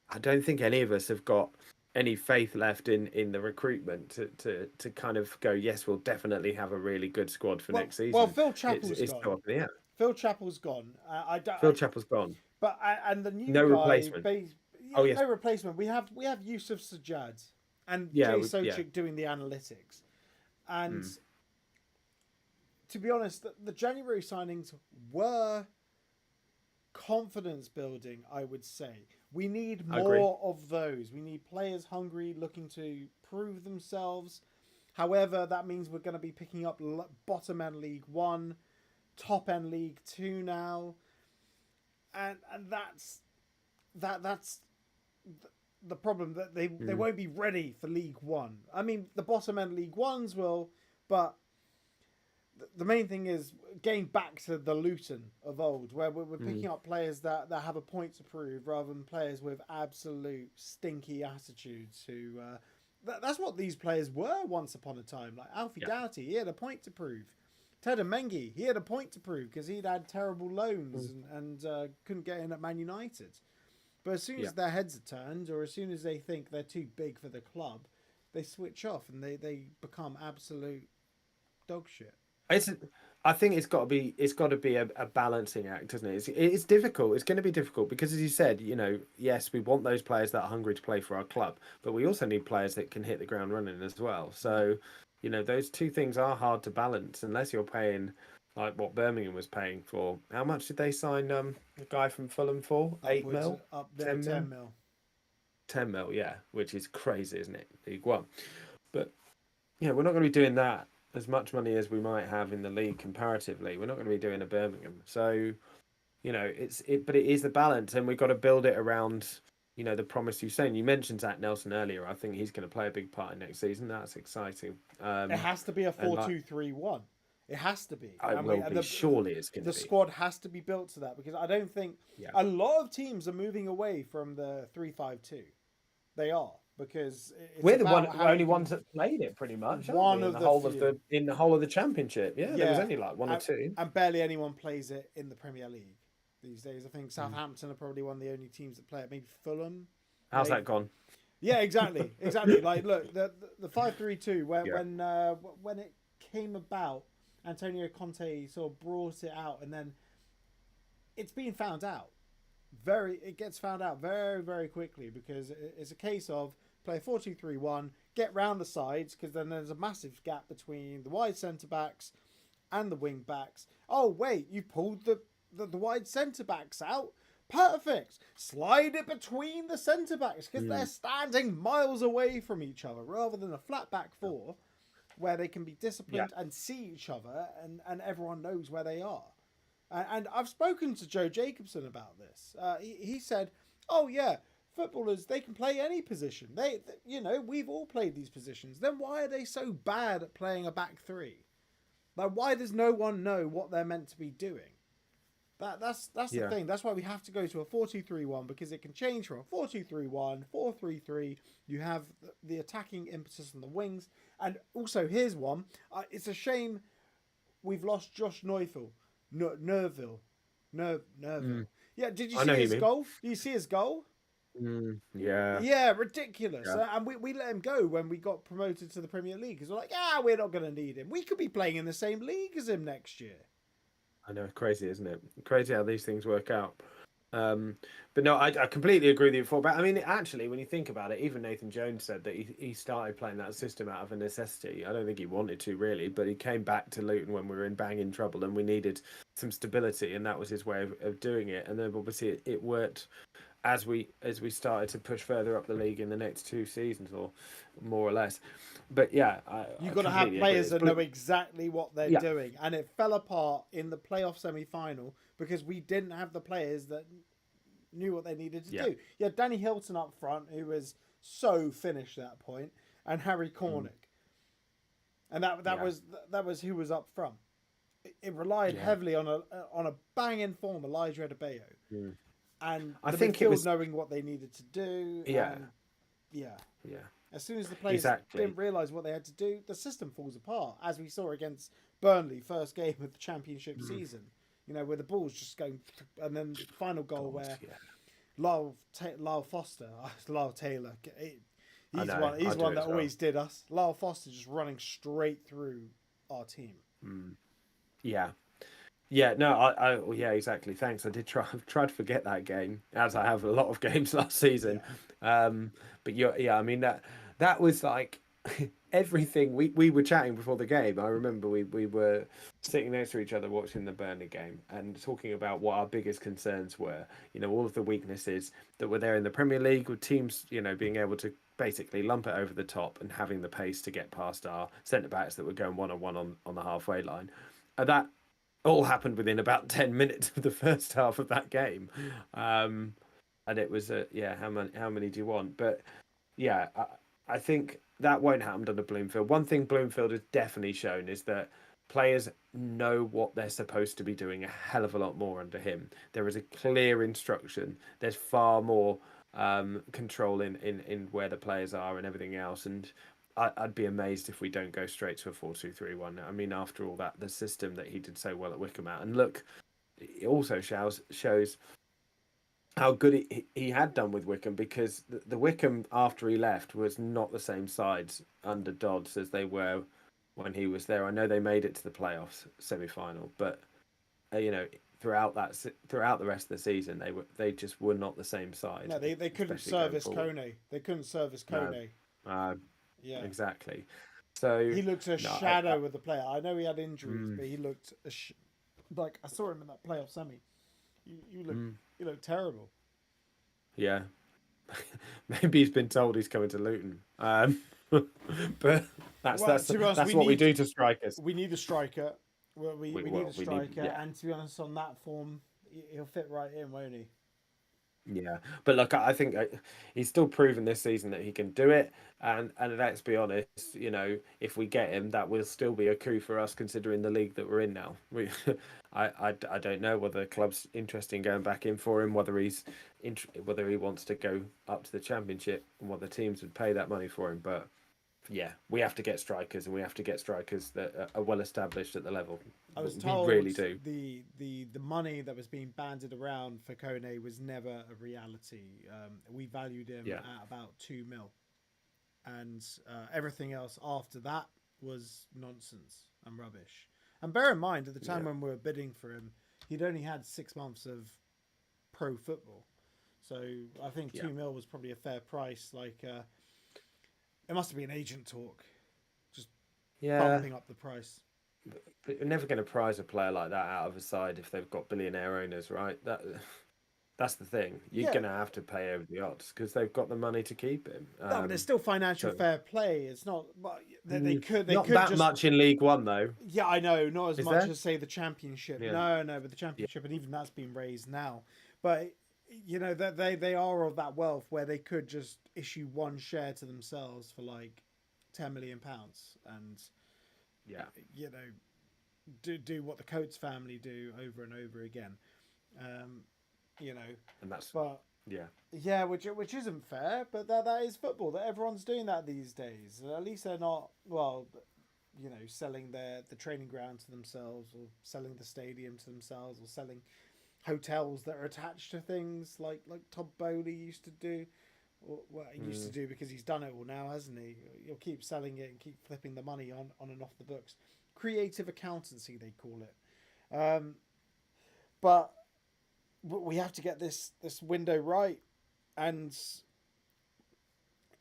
I don't think any of us have got any faith left in the recruitment to kind of go, yes, we'll definitely have a really good squad for next season. Well, Phil Chappell's gone. Yeah. Phil Chappell's gone. Phil Chappell's gone. But and the new no guy, replacement. yes. No replacement. We have Yusuf Sajjad and Jay Sochik doing the analytics, and to be honest, the January signings were confidence building. I would say we need more of those. We need players hungry, looking to prove themselves. However, that means we're going to be picking up bottom end League One, top end League Two now, and that's the problem, that they won't be ready for League One. I mean, the bottom end League Ones will, but the main thing is getting back to the Luton of old, where we're picking up players that have a point to prove rather than players with absolute stinky attitudes who. That's what these players were once upon a time. Like Alfie Doughty, he had a point to prove. Ted Mengi, he had a point to prove because he'd had terrible loans and couldn't get in at Man United. But as soon as their heads are turned, or as soon as they think they're too big for the club, they switch off and they become absolute dog shit. I think it's got to be a balancing act, isn't it? It's difficult. It's going to be difficult because, as you said, yes, we want those players that are hungry to play for our club, but we also need players that can hit the ground running as well. So, those two things are hard to balance unless you're paying like what Birmingham was paying for. How much did they sign the guy from Fulham for? 8 mil? Up there, 10 mil. 10 mil, yeah, which is crazy, isn't it? League One. But, we're not going to be doing that. As much money as we might have in the league comparatively, we're not going to be doing a Birmingham. So, but it is the balance, and we've got to build it around, the promise you're saying. You mentioned Zach Nelson earlier. I think he's going to play a big part in next season. That's exciting. It has to be a 4-2-3-1. It has to be. Surely it's going to be. The squad has to be built to that because I don't think a lot of teams are moving away from the 3-5-2. They are. Because we're the only ones that played it pretty much. One of the whole of the championship. Yeah, there was only like one or two, and barely anyone plays it in the Premier League these days. I think Southampton are probably one of the only teams that play it. Maybe Fulham. How's that gone? Yeah, exactly. Like, look, the 5-3-2 when it came about, Antonio Conte sort of brought it out, and then it's been found out. It gets found out very, very quickly because it's a case of play 4-2-3-1, get round the sides because then there's a massive gap between the wide centre backs and the wing backs. Oh wait, you pulled the wide centre backs out. Perfect. Slide it between the centre backs because they're standing miles away from each other rather than a flat back four where they can be disciplined and see each other and everyone knows where they are. And I've spoken to Joe Jacobson about this. He said, "Oh yeah, footballers, they can play any position. They we've all played these positions. Then why are they so bad at playing a back three? Like, why does no one know what they're meant to be doing? That's the thing. That's why we have to go to a 4-2-3-1 because it can change from a 4-2-3-1, 4-3-3. You have the attacking impetus on the wings. And also, here's one. It's a shame we've lost Josh Neufeld. Nerville. Yeah, did you see his goal? Did you see his goal? Yeah, ridiculous. And we let him go when we got promoted to the Premier League because we're like, we're not going to need him. We could be playing in the same league as him next year. I know, crazy, isn't it? Crazy how these things work out. But no, I completely agree with you before. But I mean, actually, when you think about it, even Nathan Jones said that he started playing that system out of a necessity. I don't think he wanted to really, but he came back to Luton when we were in banging trouble and we needed some stability, and that was his way of doing it. And then obviously it worked as we started to push further up the league in the next 2 seasons, or more or less. But yeah, you've got to have players that know exactly what they're doing, and it fell apart in the playoff semi-final because we didn't have the players that knew what they needed to do. Yeah, Danny Hilton up front, who was so finished at that point, and Harry Cornick, and that was who was up front. It relied heavily on a banging form, Elijah Adebayo, and I think it was knowing what they needed to do. As soon as the players didn't realise what they had to do, the system falls apart, as we saw against Burnley, first game of the Championship season. Where the ball's just going, and then the final goal where Lyle Taylor, he's one that always did us. Lyle Foster just running straight through our team. Yeah, exactly. Thanks. I did try to forget that game, as I have a lot of games last season. But I mean that was like everything. We were chatting before the game. I remember we were sitting next to each other watching the Burnley game and talking about what our biggest concerns were. All of the weaknesses that were there in the Premier League with teams, being able to basically lump it over the top and having the pace to get past our centre backs that were going one-on-one on the halfway line. And that all happened within about 10 minutes of the first half of that game. And it was how many do you want? But I think that won't happen under Bloomfield. One thing Bloomfield has definitely shown is that players know what they're supposed to be doing a hell of a lot more under him. There is a clear instruction. There's far more control in where the players are and everything else. And I'd be amazed if we don't go straight to a 4-2-3-1. I mean, after all that, the system that he did so well at Wycombe at, and look, it also shows how good he had done with Wycombe, because the Wycombe after he left was not the same sides under Dodds as they were when he was there. I know they made it to the playoffs semi-final, but you know, throughout the rest of the season, they just were not the same side. No, they couldn't especially going service forward. Kone. They couldn't service Kone. No. Yeah, Exactly. So he looked a no, shadow with the player. I know he had injuries, Mm. but he looked like I saw him in that playoff semi. Mm. You look terrible. Yeah, maybe he's been told he's coming to Luton. But that's Well, to be honest, that's what we do to strikers. We need a striker. Well, we need a striker, yeah. and to be honest, on that form, he'll fit right in, won't he? Yeah, but look, I think he's still proven this season that he can do it, and let's be honest, you know, if we get him, that will still be a coup for us, considering the league that we're in now. I don't know whether the club's interested in going back in for him, whether whether he wants to go up to the Championship, and whether teams would pay that money for him. But yeah, we have to get strikers, and we have to get strikers that are well established at the level. I was We told really do. the money that was being banded around for Kone was never a reality. We valued him Yeah. at about 2 mil, and everything else after that was nonsense and rubbish. And bear in mind, at the time when we were bidding for him, he'd only had 6 months of pro football, so I think 2 mil was probably a fair price. Like it must have been agent talk, just bumping up the price. But you're never going to prize a player like that out of a side if they've got billionaire owners, right? That's the thing. You're going to have to pay over the odds because they've got the money to keep him. No, but there's still financial fair play. It's not. They could. They not could that just, much in League One though. Yeah, I know. Not as Is much there? as say the Championship. Yeah. No, but the Championship, and even that's been raised now. But you know that they are of that wealth where they could just issue one share to themselves for like £10 million, and you know, do what the Coates family do over and over again. You know, And that's which isn't fair, but that is football. That everyone's doing that these days. At least they're not, well, you know, selling the training ground to themselves, or selling the stadium to themselves, or selling hotels that are attached to things like Todd Bowley used to do. Or what he used to do, because he's done it all now, hasn't he? He'll keep selling it and keep flipping the money on and off the books. Creative accountancy, they call it. But we have to get this window right, and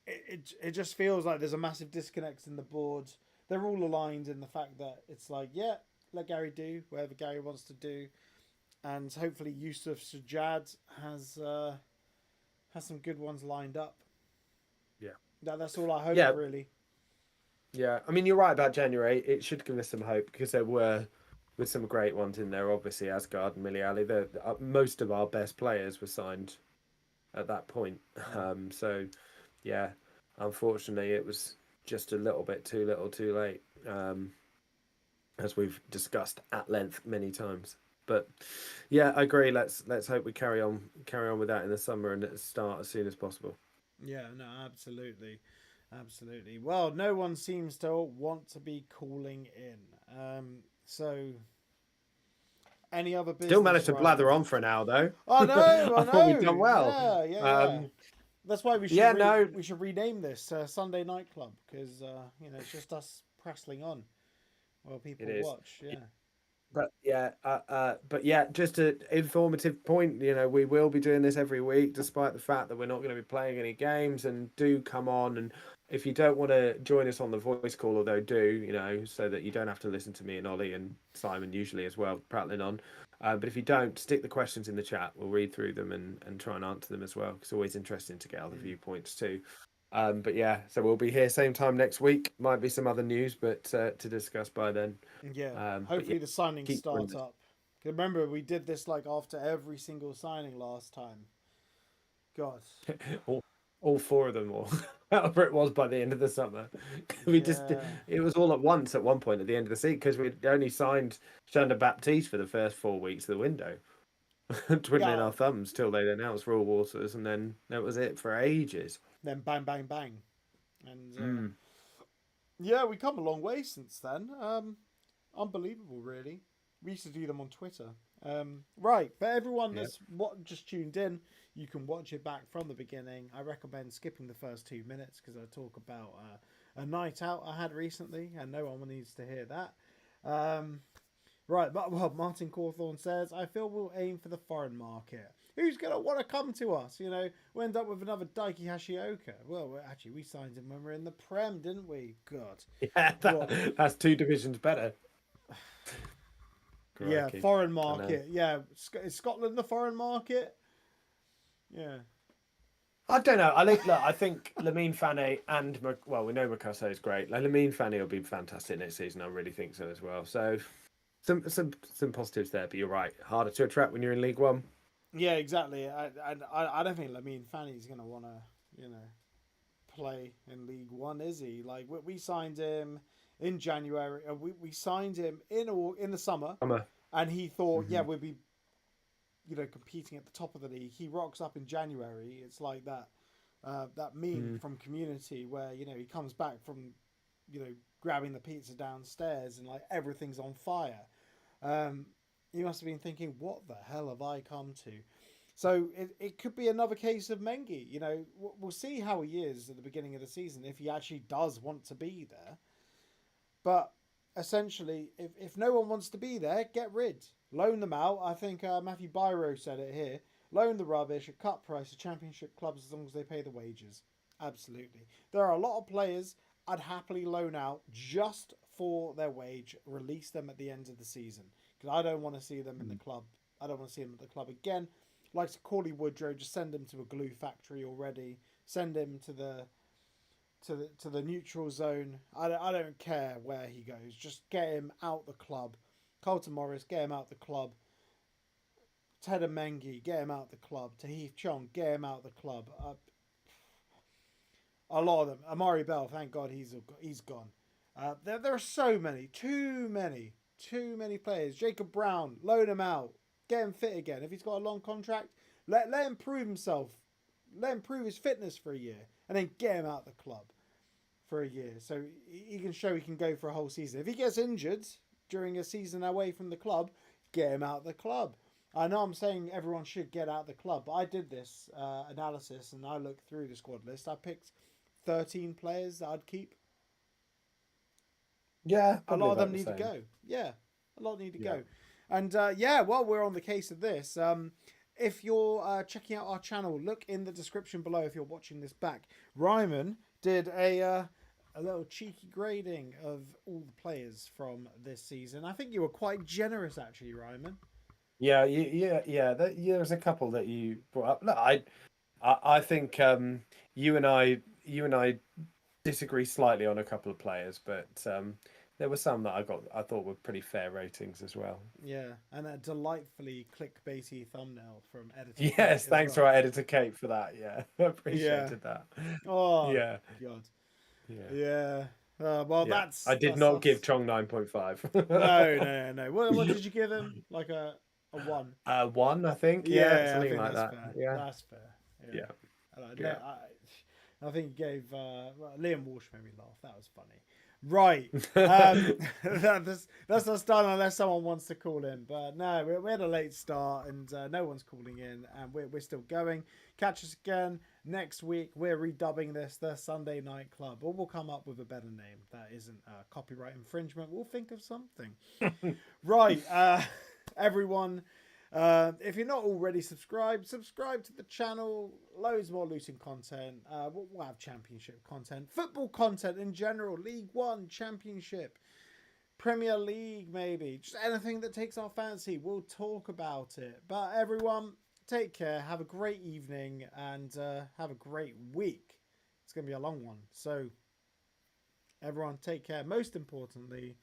it just feels like there's a massive disconnect in the board. They're all aligned in the fact that it's like, yeah, let Gary do whatever Gary wants to do, and hopefully Yusuf Sajjad has some good ones lined up. Yeah, that's all I hope, really. Yeah, I mean, you're right about January. It should give us some hope, because there were with some great ones in there. Obviously, Asgard and Miliali. Most of our best players were signed at that point. So, yeah, unfortunately, it was just a little bit too little, too late, as we've discussed at length many times. But yeah, I agree. Let's hope we carry on with that in the summer and start as soon as possible. Yeah, no, absolutely. Well, no one seems to want to be calling in. So, any other business? Still managed to blather on for an hour though. I know. I thought we'd done well. Yeah. That's why we should rename this Sunday Night Club, because you know, it's just us prattling on while people watch. Yeah. But yeah, just an informative point. You know, we will be doing this every week, despite the fact that we're not going to be playing any games. And do come on, and if you don't want to join us on the voice call, although do, you know, so that you don't have to listen to me and Ollie and Simon usually as well prattling on. But if you don't, stick the questions in the chat. We'll read through them and try and answer them as well. It's always interesting to get other viewpoints too. But yeah, so we'll be here same time next week. Might be some other news, but to discuss by then. Yeah, hopefully the signings start up. Remember, we did this like after every single signing last time. God. all four of them, or however it was by the end of the summer. We just Yeah. it was all at once at one point at the end of the season because we'd only signed Shanda Baptiste for the first 4 weeks of the window, twiddling Yeah. our thumbs till they announced Raw Waters, and then that was it for ages. Then bang, bang, bang. And Mm. yeah, we come a long way since then. Unbelievable, really. We used to do them on Twitter. Right, for everyone Yeah. that's just tuned in, you can watch it back from the beginning. I recommend skipping the first 2 minutes because I talk about a night out I had recently, and no one needs to hear that. Right, but well, Martin Cawthorne says, I feel we'll aim for the foreign market. Who's going to want to come to us? You know, we'll end up with another Daiki Hashioka. Well, actually, we signed him when we were in the Prem, didn't we? God. Yeah, Well, that's 2 divisions better. yeah, Crikey. foreign market. Yeah, is Scotland the foreign market? Yeah. I don't know. I think Lamine Fane and we know Makoso is great. Like Lamine Fane will be fantastic next season. I really think so as well. So some positives there. But you're right. Harder to attract when you're in League One. Yeah, exactly. I don't think Lamine Fanny's going to want to, play in League One, is he? Like, we signed him in January. We signed him in the summer. And he thought, yeah, we'd be, competing at the top of the league. He rocks up in January. It's like that meme from Community where, he comes back from, grabbing the pizza downstairs and like everything's on fire. He must have been thinking, what the hell have I come to? So it could be another case of Mengi. We'll see how he is at the beginning of the season, if he actually does want to be there. But essentially, if no one wants to be there, get rid. Loan them out. I think Matthew Byro said it here. Loan the rubbish at cut price to championship clubs as long as they pay the wages. Absolutely. There are a lot of players I'd happily loan out just for their wage, release them at the end of the season. Because I don't want to see them in the club. I don't want to see them at the club again. Like Corley Woodrow, just send him to a glue factory already. Send him to the neutral zone. I don't care where he goes. Just get him out the club. Carlton Morris, get him out the club. Ted Mengi, get him out the club. Tahith Chong, get him out the club. A lot of them. Amari Bell, thank God he's gone. There are so many, too many players. Jacob Brown, loan him out, get him fit again. If he's got a long contract, let him prove himself, let him prove his fitness for a year, and then get him out the club for a year so he can show he can go for a whole season. If he gets injured during a season away from the club, get him out the club. I know I'm saying everyone should get out the club, but I did this analysis and I looked through the squad list. I picked 13 players that I'd keep. Yeah, a lot of them need to go. Yeah, a lot need to go. And while we're on the case of this, if you're checking out our channel, look in the description below if you're watching this back. Ryman did a little cheeky grading of all the players from this season. I think you were quite generous, actually, Ryman. Yeah. There's a couple that you brought up. Look, I think you and I disagree slightly on a couple of players, but there were some that I thought were pretty fair ratings as well. Yeah, and a delightfully clickbaity thumbnail from editor. Yes, thanks to our editor Kate for that. Yeah, I appreciated that. Oh, yeah, God. Yeah. Well, yeah. that's. I did not give Chong 9.5. No. What did you give him? Like a 1? 1, I think. Yeah, something I think like that. Fair. Yeah, that's fair. Yeah. I think he gave Liam Walsh made me laugh. That was funny. Right. That's us done unless someone wants to call in. But no, we had a late start and no one's calling in and we're still going. Catch us again next week. We're redubbing this the Sunday Night Club. Or we'll come up with a better name that isn't copyright infringement. We'll think of something. Right. Everyone, if you're not already subscribe to the channel. Loads more Luton content. We'll have championship content, football content in general, League One, Championship, Premier League, maybe just anything that takes our fancy. We'll talk about it. But everyone, take care, have a great evening, and have a great week. It's going to be a long one, so everyone take care. Most importantly,